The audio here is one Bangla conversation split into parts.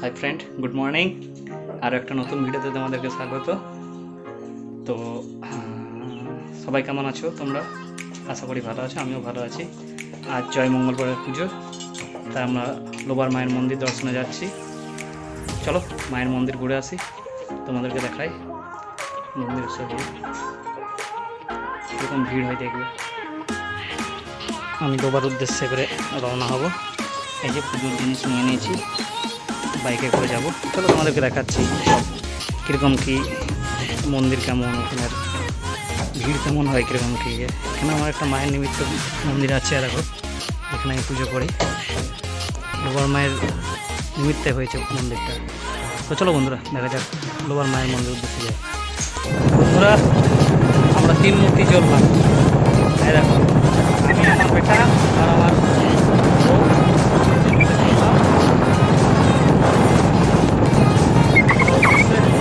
High friend, good morning. আর একটা নতুন ভিডিওতে তোমাদেরকে স্বাগত। তো সবাই কেমন আছো তোমরা? আশা করি ভালো আছো, আমিও ভালো আছি। আজ জয় মঙ্গলবারের পুজো, তাই আমরা লোবার মায়ের মন্দির দর্শনে যাচ্ছি। চলো মায়ের মন্দির ঘুরে আসি, তোমাদেরকে দেখাই মন্দিরের ছবি। এরকম ভিড় হয় দেখবে। আমি লোবার উদ্দেশ্যে করে রওনা হব। এই যে পুজোর জিনিস নিয়ে নিয়েছি, বাইকে করে যাব। চলো তোমাদেরকে দেখাচ্ছি সব কীরকম কী মন্দির, কেমন ওখানের ভিড় কেমন হয়, কীরকম কী। এখানে আমার একটা মায়ের নিমিত্ত মন্দির আছে, দেখো এখানে আমি পুজো করি। লোবার মায়ের নিমিত্তে হয়েছে মন্দিরটা। তো চলো বন্ধুরা দেখা যাক লোবার মায়ের মন্দির উদ্দেশ্যে যাই। বন্ধুরা আমরা 3 মূর্তি চললাম। এই দেখো আমি, আমার বেটা আর আমার বউ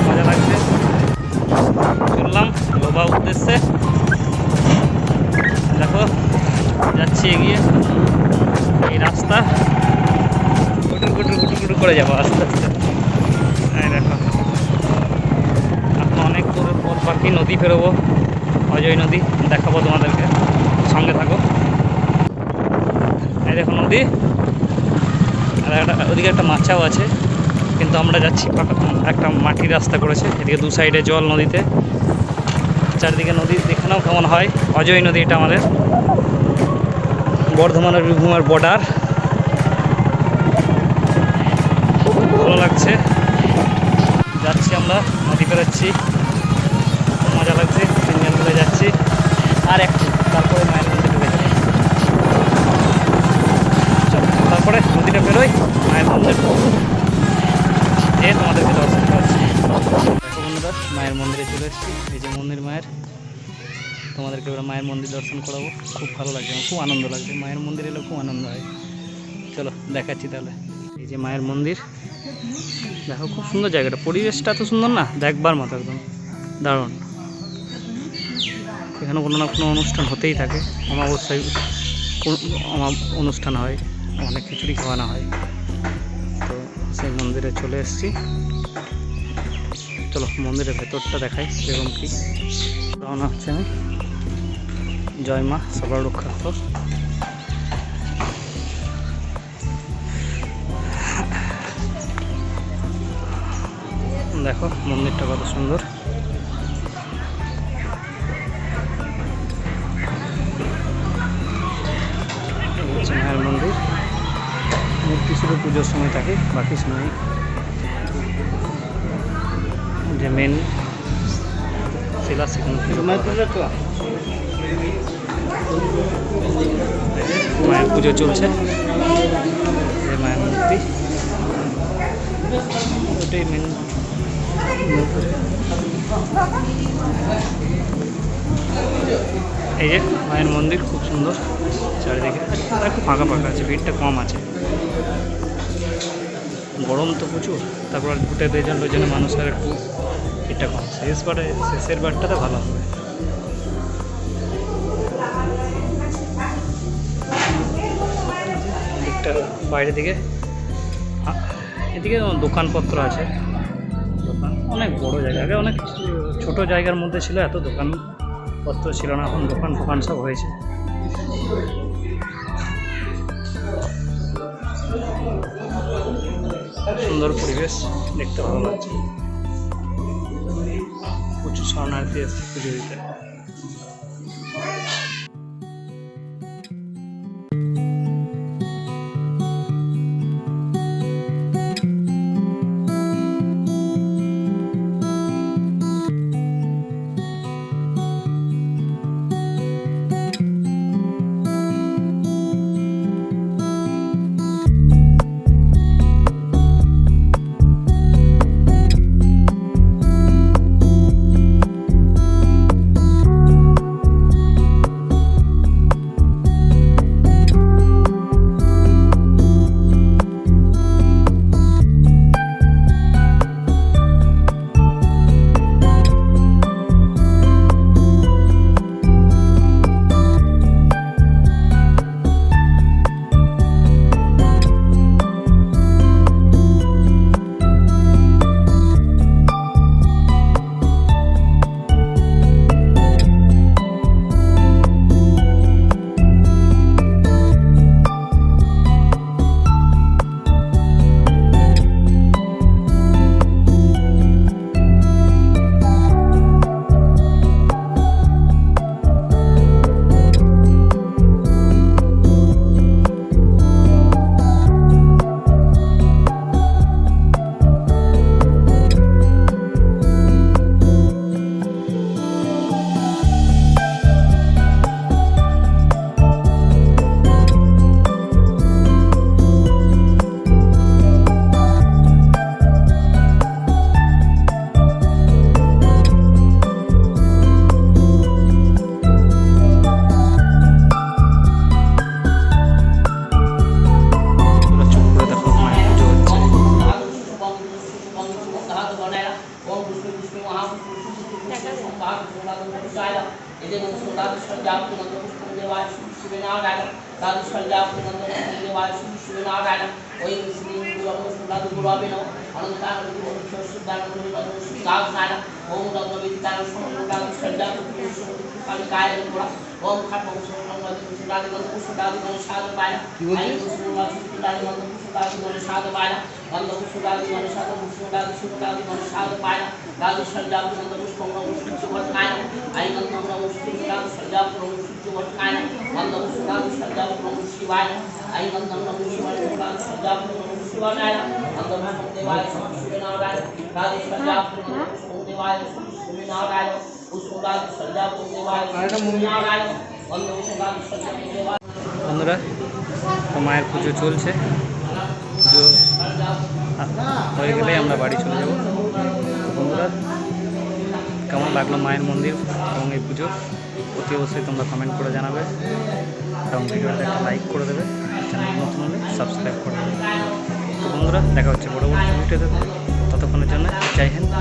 মজা লাগছে। চললাম লোবা উদ্দেশ্যে, দেখো যাচ্ছি এগিয়ে। এই রাস্তা গুটুর গুটুর গুটুর গুটুর করে যাবো আস্তে আস্তে। এই দেখো এখন অনেক দূরের পর বাকি নদী পেরোবো, অজয় নদী দেখাবো তোমাদেরকে, সঙ্গে থাকো। এই দেখো নদী, আর ওদিকে একটা মাছাও আছে, কিন্তু আমরা যাচ্ছি একটা মাটির রাস্তা করেছে, এদিকে 2 সাইডে জল নদীতে, চারিদিকে নদী। দেখে নাও কেমন হয়। অজয় নদী এটা আমাদের বর্ধমানের বীরভূমের বর্ডার। খুব ভালো লাগছে, যাচ্ছি আমরা নদী পেরোচ্ছি, খুব মজা লাগছে। 3 জন মিলে যাচ্ছি, আর একটু তারপরে মায়ের মন্দির ঢুকে যাবে। তারপরে নদীটা পেরোই, মায়ের মন্দির যে তোমাদেরকে দর্শন করাচ্ছি। দেখো বন্ধুরা মায়ের মন্দিরে চলে এসেছি। এই যে মন্দির মায়ের, তোমাদেরকে এবার মায়ের মন্দির দর্শন করাবো। খুব ভালো লাগছে, আমার খুব আনন্দ লাগছে। মায়ের মন্দির এলে খুব আনন্দ হয়। চলো দেখাচ্ছি তাহলে। এই যে মায়ের মন্দির, দেখো খুব সুন্দর জায়গাটা, পরিবেশটা তো সুন্দর না, দেখবার মতো একদম দারুণ। এখানে কোনো না কোনো অনুষ্ঠান হতেই থাকে, অমাবস্যায় অনুষ্ঠান হয়, অনেক খিচুড়ি খাওয়ানো হয়। তো সেই মন্দিরে চলে এসেছি। চলো মন্দিরের ভেতরটা দেখাই এরকম কি। রওনা হচ্ছে আমি। জয় মা সবার রক্ষার্থ। দেখো মন্দিরটা কত সুন্দর। মায়ের মন্দির, মূর্তি শুধু পুজোর সময় থাকে, বাকি সময় যে মেন শিলা সেখানে মায়ের পুজো চলছে। মায়ের মূর্তি ওটাই মেন। এই যে মায়ের মন্দির খুব সুন্দর, চারিদিকে একটু ফাঁকা ফাঁকা আছে, ভিড়টা কম আছে। গরম তো প্রচুর, তারপর ঘুটে বেজান ওই জন্য মানুষের একটু ভিড়টা কম। শেষের বারটাতে ভালো হবে। দিকটা বাইরের দিকে, এদিকে দোকানপত্র আছে। দোকান অনেক বড় জায়গা, আগে অনেক ছোট জায়গার মধ্যে ছিল, এত দোকানপত্র ছিল না, এখন দোকান সব হয়েছে। সুন্দর পরিবেশ, দেখতে ভালো লাগছে। প্রচুর শরণার্থী এসছে পুজো দিতে। এদের দাদু সজ্জাপ নন্দ পুষ্প দেবায় শিবে নারায়ণ দাদু সজ্জাপ নন্দ পুষ্প দেবায় শিবে নারায়ণ ওই মুসলিম দাদু গুরবে নম অনন্তান সুদান দাদু নারায়ণ ওম নন্দ বিদ্যান সমগ্র দাদু সজ্জাপ আমি গায়ে পড়া ওম খাটম দাদু নন্দ পুষ্প দাদু গণ সাধু পায়না আই মুসলিম দাদু নন্দ পুষ্প দাদু গণ সাধু পায়না নন্দ পুষ্প দাদু গণ সাধু পুষ্প দাদু শুভ দাদু গণ সাধু পায়না দাদু সজ্জাপ নন্দ পুষ্প সূর্যবর্তনায় আই নন্দ নমঃ দাদু সজ্জাপ সূর্যবর্তনায় নন্দ পুষ্প দাদু সজ্জাপ শিবায় আই নন্দ নমঃ শিবায় দাদু সজ্জাপ শিবায় নন্দ ভাগ দেবায় শিবে নারায়ণ দাদু সজ্জাপ দেবায় শিবে নারায়ণ পুষ্প দাদু সজ্জাপ দেবায় শিবে নারায়ণ নন্দ পুষ্প দাদু সজ্জাপ দেবায়। বন্ধুরা, তো মায়ের পুজো চলছে, পুজো হয়ে গেলেই আমরা বাড়ি চলে যাব। বন্ধুরা, কেমন লাগলো মায়ের মন্দির এবং এই পুজো অতি অবশ্যই তোমরা কমেন্ট করে জানাবে এবং ভিডিওটা একটা লাইক করে দেবে, চ্যানেল নতুন হলে সাবস্ক্রাইব করে দেবে। তো বন্ধুরা, দেখা হচ্ছে পরবর্তী ভিডিওতে, ততক্ষণের জন্য জয় হিন্দ।